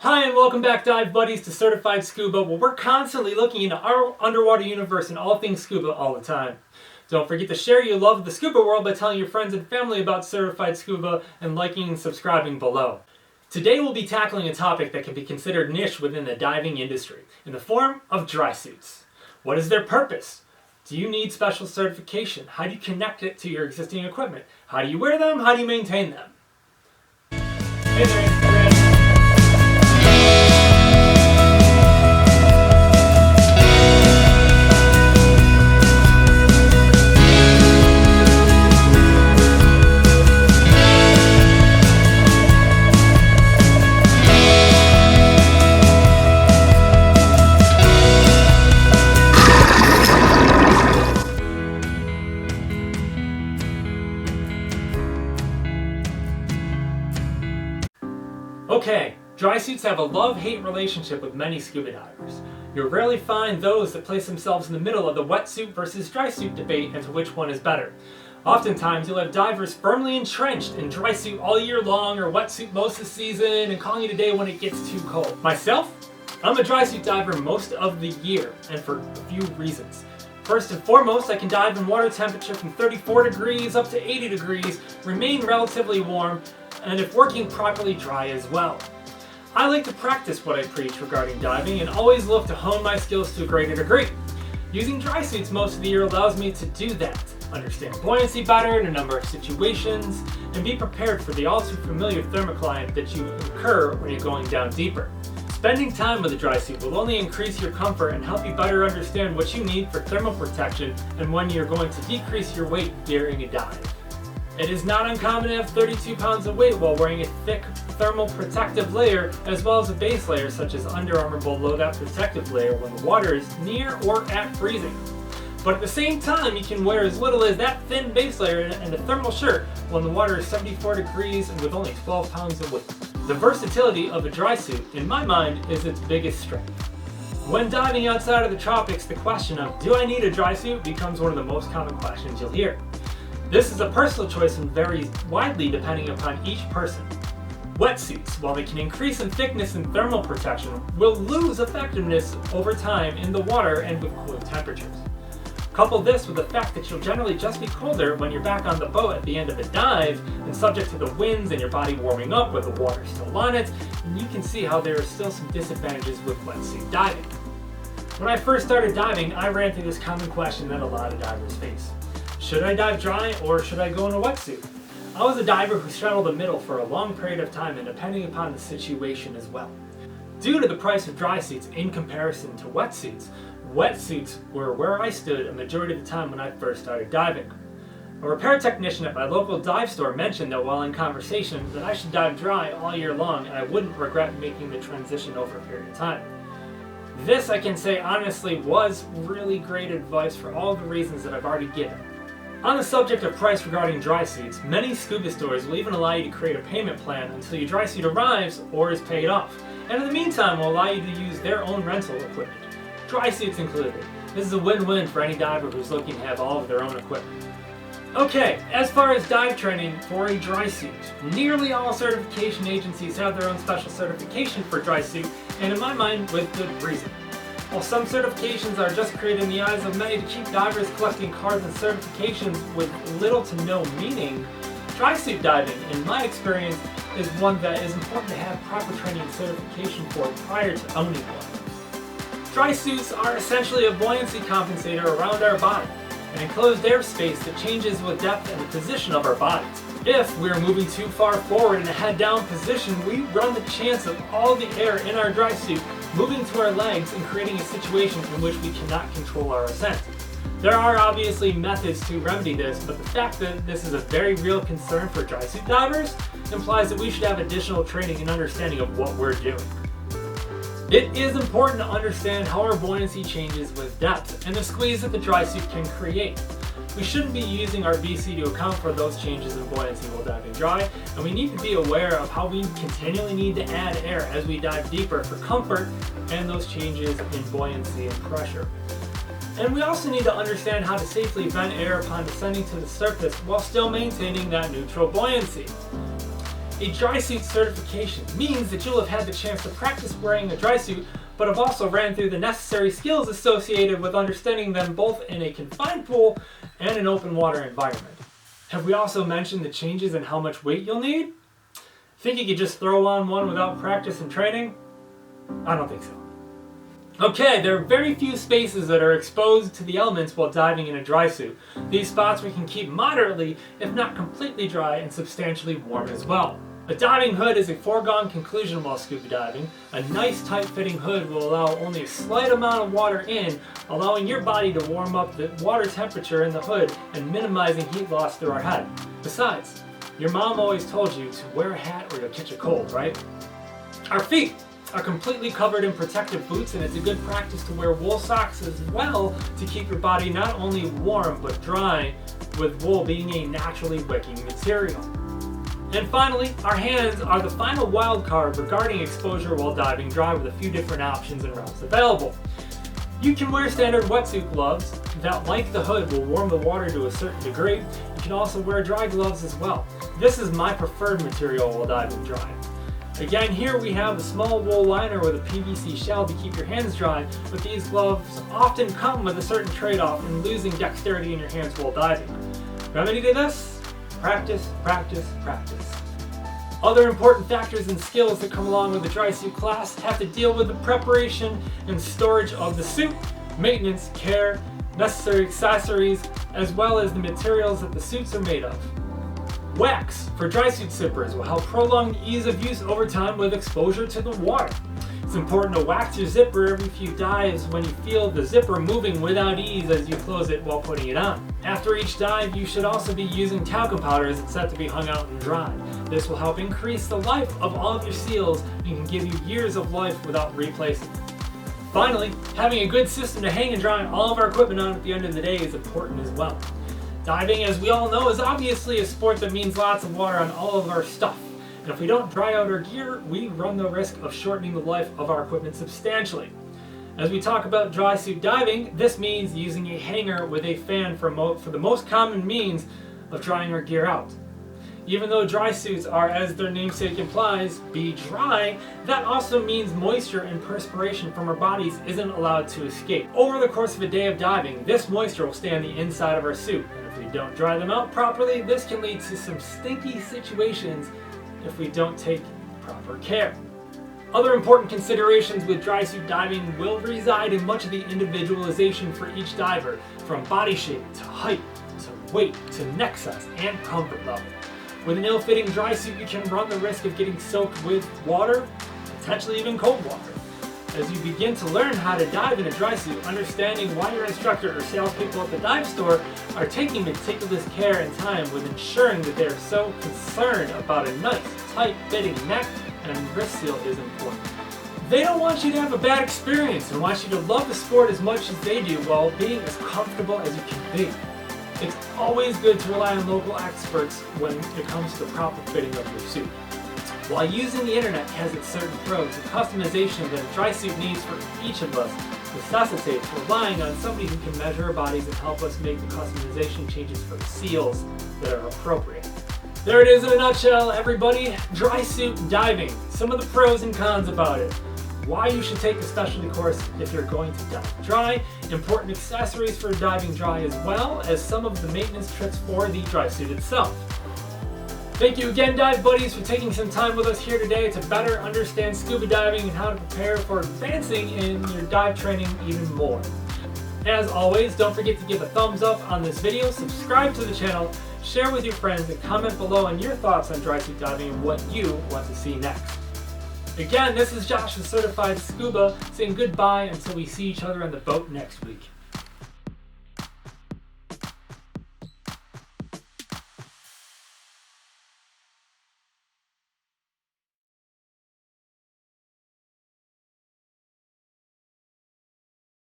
Hi and welcome back, Dive Buddies, to Certified Scuba, where we're constantly looking into our underwater universe and all things scuba all the time. Don't forget to share your love of the scuba world by telling your friends and family about Certified Scuba and liking and subscribing below. Today we'll be tackling a topic that can be considered niche within the diving industry, in the form of dry suits. What is their purpose? Do you need special certification? How do you connect it to your existing equipment? How do you wear them? How do you maintain them? Hey there. Okay, dry suits have a love-hate relationship with many scuba divers. You'll rarely find those that place themselves in the middle of the wetsuit versus dry suit debate as to which one is better. Oftentimes, you'll have divers firmly entrenched in dry suit all year long or wetsuit most of the season and calling it a day when it gets too cold. Myself, I'm a dry suit diver most of the year, and for a few reasons. First and foremost, I can dive in water temperature from 34 degrees up to 80 degrees, remain relatively warm, and if working properly, dry as well. I like to practice what I preach regarding diving and always look to hone my skills to a greater degree. Using dry suits most of the year allows me to do that, understand buoyancy better in a number of situations, and be prepared for the all too familiar thermocline that you incur when you're going down deeper. Spending time with a dry suit will only increase your comfort and help you better understand what you need for thermal protection and when you're going to decrease your weight during a dive. It is not uncommon to have 32 pounds of weight while wearing a thick thermal protective layer as well as a base layer such as Under Armour below that protective layer when the water is near or at freezing. But at the same time, you can wear as little as that thin base layer and a thermal shirt when the water is 74 degrees and with only 12 pounds of weight. The versatility of a dry suit, in my mind, is its biggest strength. When diving outside of the tropics, the question of, do I need a dry suit, becomes one of the most common questions you'll hear. This is a personal choice and varies widely depending upon each person. Wetsuits, while they can increase in thickness and thermal protection, will lose effectiveness over time in the water and with cooling temperatures. Couple this with the fact that you'll generally just be colder when you're back on the boat at the end of a dive and subject to the winds and your body warming up with the water still on it, and you can see how there are still some disadvantages with wetsuit diving. When I first started diving, I ran through this common question that a lot of divers face. Should I dive dry or should I go in a wetsuit? I was a diver who straddled the middle for a long period of time and depending upon the situation as well. Due to the price of dry suits in comparison to wetsuits were where I stood a majority of the time when I first started diving. A repair technician at my local dive store mentioned that while in conversation that I should dive dry all year long and I wouldn't regret making the transition over a period of time. This, I can say honestly, was really great advice for all the reasons that I've already given. On the subject of price regarding dry suits, many scuba stores will even allow you to create a payment plan until your dry suit arrives or is paid off, and in the meantime will allow you to use their own rental equipment, dry suits included. This is a win-win for any diver who's looking to have all of their own equipment. Okay, as far as dive training for a dry suit, nearly all certification agencies have their own special certification for dry suit, and in my mind, with good reason. While some certifications are just created in the eyes of many to keep divers collecting cards and certifications with little to no meaning, dry suit diving, in my experience, is one that is important to have proper training and certification for prior to owning one. Dry suits are essentially a buoyancy compensator around our body, an enclosed airspace that changes with depth and the position of our bodies. If we're moving too far forward in a head-down position, we run the chance of all the air in our dry suit moving to our legs and creating a situation in which we cannot control our ascent. There are obviously methods to remedy this, but the fact that this is a very real concern for dry suit divers implies that we should have additional training and understanding of what we're doing. It is important to understand how our buoyancy changes with depth and the squeeze that the dry suit can create. We shouldn't be using our VC to account for those changes in buoyancy while diving dry, and we need to be aware of how we continually need to add air as we dive deeper for comfort and those changes in buoyancy and pressure. And we also need to understand how to safely vent air upon descending to the surface while still maintaining that neutral buoyancy. A drysuit certification means that you'll have had the chance to practice wearing a drysuit, but have also ran through the necessary skills associated with understanding them both in a confined pool and an open water environment. Have we also mentioned the changes in how much weight you'll need? Think you could just throw on one without practice and training? I don't think so. Okay, there are very few spaces that are exposed to the elements while diving in a dry suit. These spots we can keep moderately, if not completely dry, and substantially warm as well. A diving hood is a foregone conclusion while scuba diving. A nice tight-fitting hood will allow only a slight amount of water in, allowing your body to warm up the water temperature in the hood and minimizing heat loss through our head. Besides, your mom always told you to wear a hat or you'll catch a cold, right? Our feet are completely covered in protective boots, and it's a good practice to wear wool socks as well to keep your body not only warm but dry, with wool being a naturally wicking material. And finally, our hands are the final wild card regarding exposure while diving dry, with a few different options and routes available. You can wear standard wetsuit gloves that, like the hood, will warm the water to a certain degree. You can also wear dry gloves as well. This is my preferred material while diving dry. Again, here we have a small wool liner with a PVC shell to keep your hands dry, but these gloves often come with a certain trade-off in losing dexterity in your hands while diving. Remedy to this? Practice, practice, practice. Other important factors and skills that come along with the dry suit class have to deal with the preparation and storage of the suit, maintenance, care, necessary accessories, as well as the materials that the suits are made of. Wax for dry suit zippers will help prolong the ease of use over time with exposure to the water. It's important to wax your zipper every few dives when you feel the zipper moving without ease as you close it while putting it on. After each dive, you should also be using talcum powder as it's set to be hung out and dried. This will help increase the life of all of your seals and can give you years of life without replacing them. Finally, having a good system to hang and dry all of our equipment on at the end of the day is important as well. Diving, as we all know, is obviously a sport that means lots of water on all of our stuff. And if we don't dry out our gear, we run the risk of shortening the life of our equipment substantially. As we talk about dry suit diving, this means using a hanger with a fan for the most common means of drying our gear out. Even though dry suits are, as their namesake implies, be dry, that also means moisture and perspiration from our bodies isn't allowed to escape. Over the course of a day of diving, this moisture will stay on the inside of our suit, and if we don't dry them out properly, this can lead to some stinky situations if we don't take proper care. Other important considerations with dry suit diving will reside in much of the individualization for each diver, from body shape to height to weight to neck size and comfort level. With an ill-fitting dry suit, you can run the risk of getting soaked with water, potentially even cold water. As you begin to learn how to dive in a dry suit, understanding why your instructor or salespeople at the dive store are taking meticulous care and time with ensuring that they are so concerned about a nice, tight-fitting neck and wrist seal is important. They don't want you to have a bad experience and want you to love the sport as much as they do while being as comfortable as you can be. It's always good to rely on local experts when it comes to the proper fitting of your suit. While using the internet has its certain pros, the customization that a dry suit needs for each of us necessitates relying on somebody who can measure our bodies and help us make the customization changes for the seals that are appropriate. There it is in a nutshell, everybody. Dry suit diving. Some of the pros and cons about it. Why you should take a specialty course if you're going to dive dry, important accessories for diving dry, as well as some of the maintenance tricks for the dry suit itself. Thank you again, dive buddies, for taking some time with us here today to better understand scuba diving and how to prepare for advancing in your dive training even more. As always, don't forget to give a thumbs up on this video, subscribe to the channel, share with your friends, and comment below on your thoughts on dry suit diving and what you want to see next. Again, this is Josh with Certified Scuba, saying goodbye until we see each other on the boat next week.